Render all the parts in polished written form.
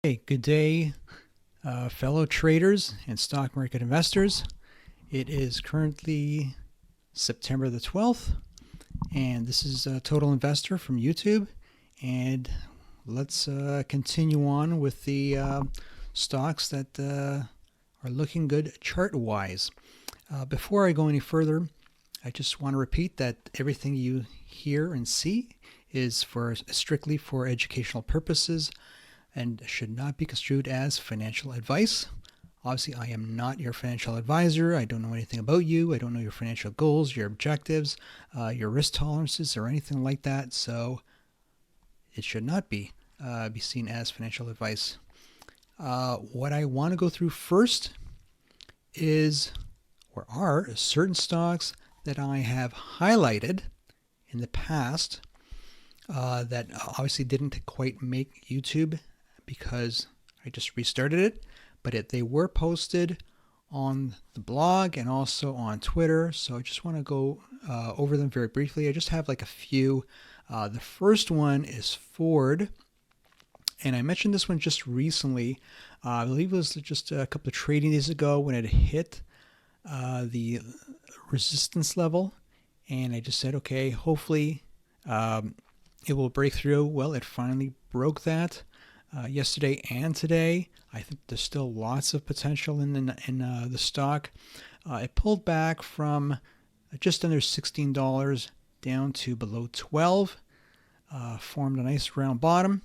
Hey, good day, fellow traders and stock market investors. It is currently September the 12th, and this is Total Investor from YouTube. And let's continue on with the stocks that are looking good chart-wise. Before I go any further, I just want to repeat that everything you hear and see is strictly for educational purposes and should not be construed as financial advice. Obviously, I am not your financial advisor. I don't know anything about you. I don't know your financial goals, your objectives, your risk tolerances, or anything like that. So it should not be seen as financial advice. What I want to go through first are certain stocks that I have highlighted in the past that obviously didn't quite make YouTube because I just restarted it, but they were posted on the blog and also on Twitter. So I just want to go over them very briefly. I just have like a few. The first one is Ford, and I mentioned this one just recently. I believe it was just a couple of trading days ago when it hit the resistance level, and I just said, okay, hopefully it will break through. Well, it finally broke that yesterday and today. I think there's still lots of potential in the stock. It pulled back from just under $16 down to below 12, formed a nice round bottom,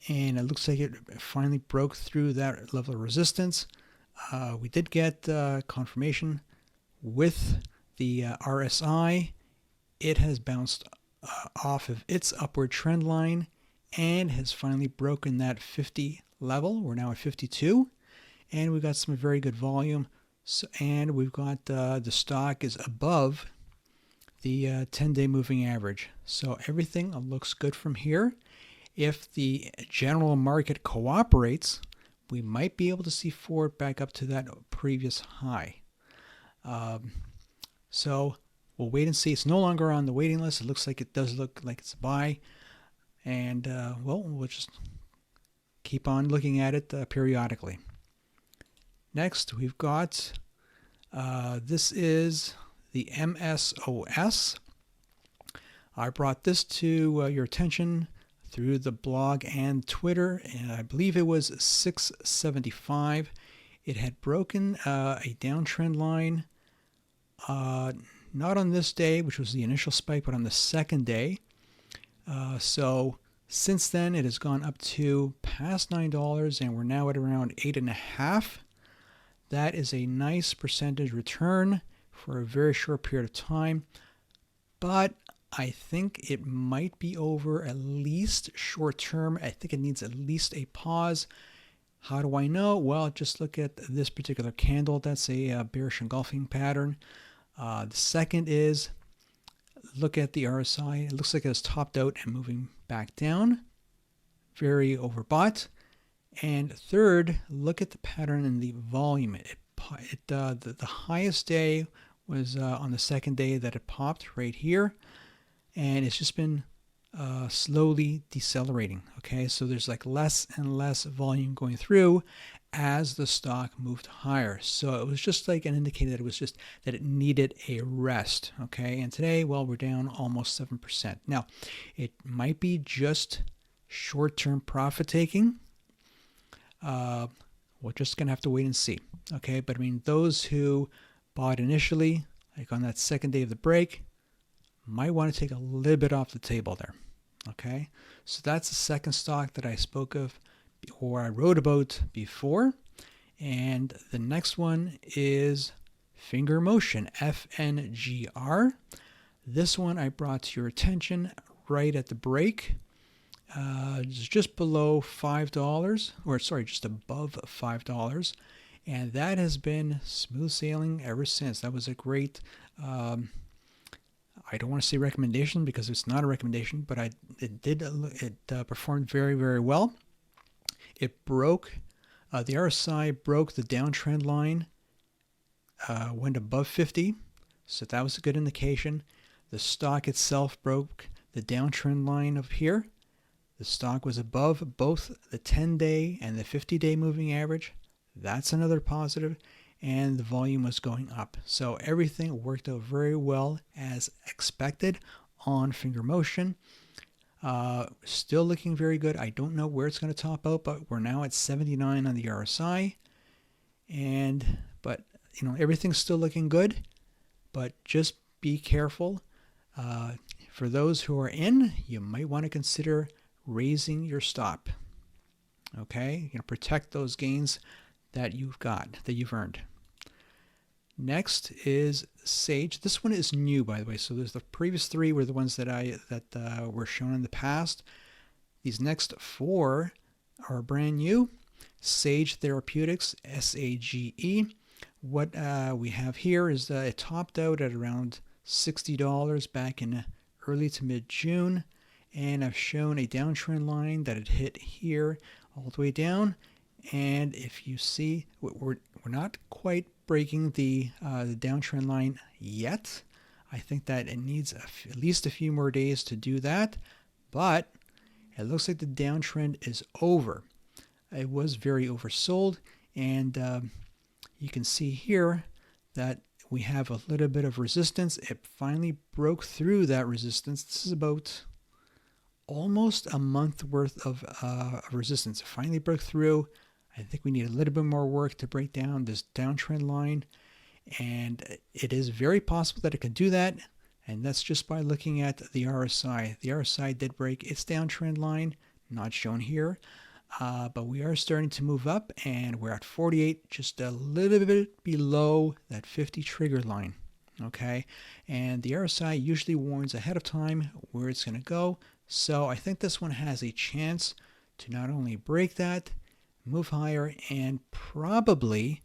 and it looks like it finally broke through that level of resistance. We did get confirmation with the RSI. It has bounced off of its upward trend line and has finally broken that 50 level. We're now at 52, and we've got some very good volume. And we've got the stock is above the 10-day moving average. So everything looks good from here. If the general market cooperates, we might be able to see Ford back up to that previous high. So we'll wait and see. It's no longer on the waiting list. It looks like it does look like it's a buy. And, we'll just keep on looking at it periodically. Next, we've got, this is the MSOS. I brought this to your attention through the blog and Twitter, and I believe it was 675. It had broken a downtrend line, not on this day, which was the initial spike, but on the second day. So since then, it has gone up to past $9, and we're now at around 8.5. That is a nice percentage return for a very short period of time, but I think it might be over at least short term. I think it needs at least a pause. How do I know? Well, just look at this particular candle. That's a bearish engulfing pattern. The second is look at the RSI. It looks like it's topped out and moving back down. Very overbought. And third, look at the pattern in the volume. The highest day was on the second day that it popped right here. And it's just been slowly decelerating. Okay, so there's like less and less volume going through as the stock moved higher. So it was just like an indicator that it was just that it needed a rest. Okay, and today, well, we're down almost 7%. Now, it might be just short-term profit taking. We're just gonna have to wait and see. Okay, but I mean, those who bought initially, like on that second day of the break, might want to take a little bit off the table there. Okay, so that's the second stock that I spoke of or I wrote about before. And the next one is Finger Motion, FNGR. This one I brought to your attention right at the break. It's just below $5, or sorry, just above $5. And that has been smooth sailing ever since. That was a great, I don't want to say recommendation because it's not a recommendation, but it performed very, very well. It broke, the RSI broke the downtrend line, went above 50, so that was a good indication. The stock itself broke the downtrend line up here. The stock was above both the 10-day and the 50-day moving average. That's another positive. And the volume was going up. So everything worked out very well as expected on finger motion. Still looking very good. I don't know where it's going to top out, but we're now at 79 on the RSI. But everything's still looking good, but just be careful. For those who are in, you might want to consider raising your stop. Okay, protect those gains that you've earned. Next is Sage. This one is new, by the way. So there's the previous three were the ones that were shown in the past. These next four are brand new. Sage Therapeutics, SAGE. What we have here is it topped out at around $60 back in early to mid-June, and I've shown a downtrend line that it hit here all the way down. And if you see, we're not quite breaking the downtrend line yet. I think that it needs at least a few more days to do that, but it looks like the downtrend is over. It was very oversold, and you can see here that we have a little bit of resistance. It finally broke through that resistance. This is about almost a month worth of resistance. It finally broke through. I think we need a little bit more work to break down this downtrend line, and it is very possible that it can do that, and that's just by looking at the RSI. The RSI did break its downtrend line, not shown here, but we are starting to move up, and we're at 48, just a little bit below that 50 trigger line. Okay, and the RSI usually warns ahead of time where it's going to go, so I think this one has a chance to not only break that, move higher, and probably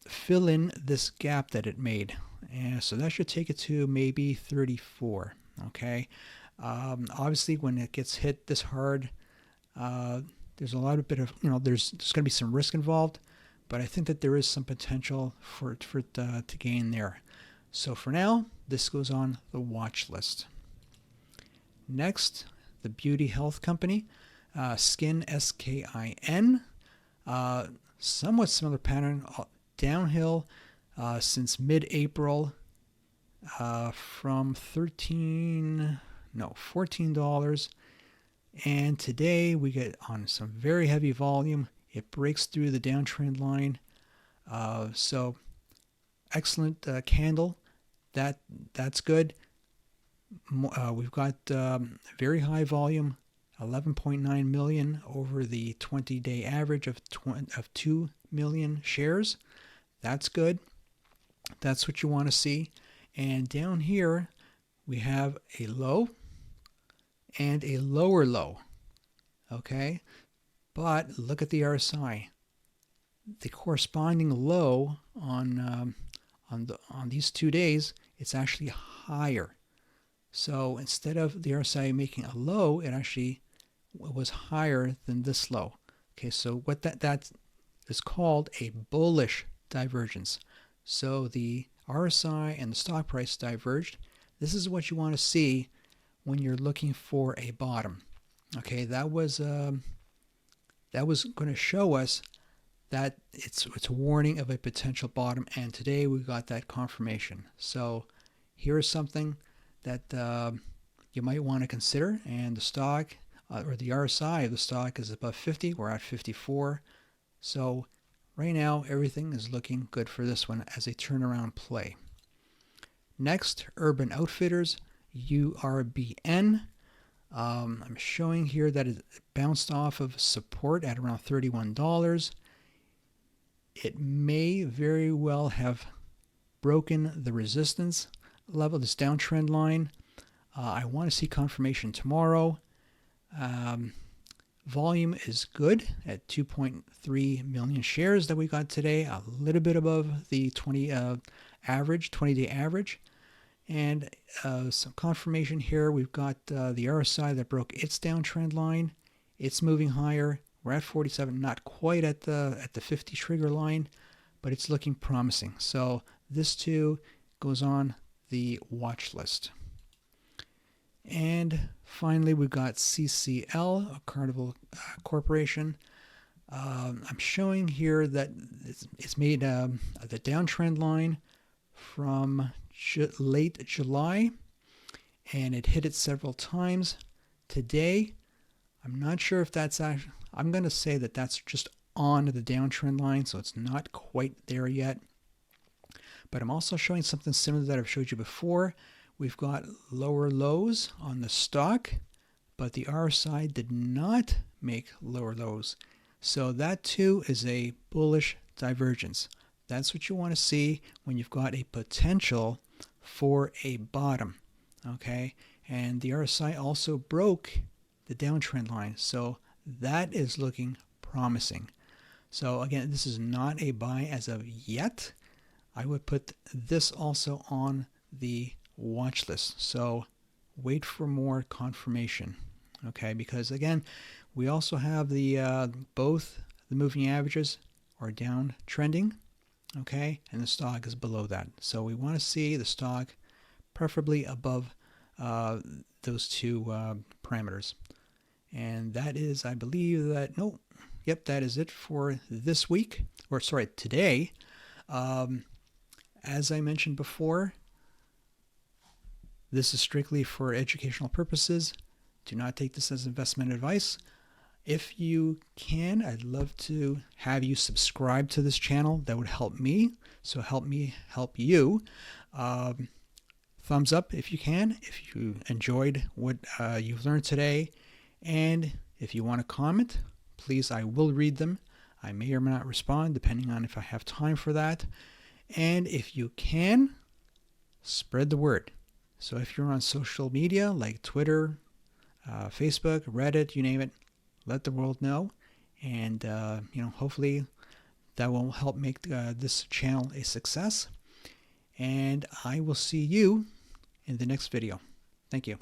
fill in this gap that it made. And so that should take it to maybe 34. Okay, obviously when it gets hit this hard, there's a lot of there's going to be some risk involved, but I think that there is some potential for it to gain there. So for now, this goes on the watch list. Next, the Beauty Health Company. Skin, SKIN, somewhat similar pattern, downhill since mid-April from $14, and today we get on some very heavy volume. It breaks through the downtrend line, so excellent candle. That's good. We've got very high volume. 11.9 million over the 20-day average of 2 million shares. That's good. That's what you want to see. And down here, we have a low and a lower low. Okay, but look at the RSI. The corresponding low on these 2 days, it's actually higher. So instead of the RSI making a low, it actually was higher than this low. Okay, so what that is called a bullish divergence. So the RSI and the stock price diverged. This is what you want to see when you're looking for a bottom. Okay, that was going to show us that it's a warning of a potential bottom, and today we got that confirmation. So here is something that you might want to consider, and the stock or the RSI of the stock is above 50. We're at 54. So right now everything is looking good for this one as a turnaround play. Next, Urban Outfitters, URBN. I'm showing here that it bounced off of support at around $31. It may very well have broken the resistance level, this downtrend line. I want to see confirmation tomorrow. Volume is good at 2.3 million shares that we got today, a little bit above the 20-day average. And some confirmation here. We've got the RSI that broke its downtrend line. It's moving higher. We're at 47, not quite at the 50 trigger line, but it's looking promising. So this too goes on the watch list. And Finally, we've got CCL, a Carnival Corporation. I'm showing here that it's made the downtrend line from late July, and it hit it several times. Today, I'm not sure if that's actually, I'm going to say that that's just on the downtrend line, so it's not quite there yet. But I'm also showing something similar that I've showed you before. We've got lower lows on the stock, but the RSI did not make lower lows. So that too is a bullish divergence. That's what you want to see when you've got a potential for a bottom. Okay, and the RSI also broke the downtrend line, so that is looking promising. So again, this is not a buy as of yet. I would put this also on the watch list. So wait for more confirmation. Okay, because again, we also have the both the moving averages are down trending. Okay, and the stock is below that. So we want to see the stock preferably above those two parameters. And that is, I believe that, no, yep, that is it for this week, or sorry, today. As I mentioned before, this is strictly for educational purposes. Do not take this as investment advice. If you can, I'd love to have you subscribe to this channel. That would help me. So help me help you. Thumbs up if you can, if you enjoyed what you've learned today. And if you want to comment, please, I will read them. I may or may not respond, depending on if I have time for that. And if you can, spread the word. So if you're on social media like Twitter, Facebook, Reddit, you name it, let the world know. And, hopefully that will help make this channel a success. And I will see you in the next video. Thank you.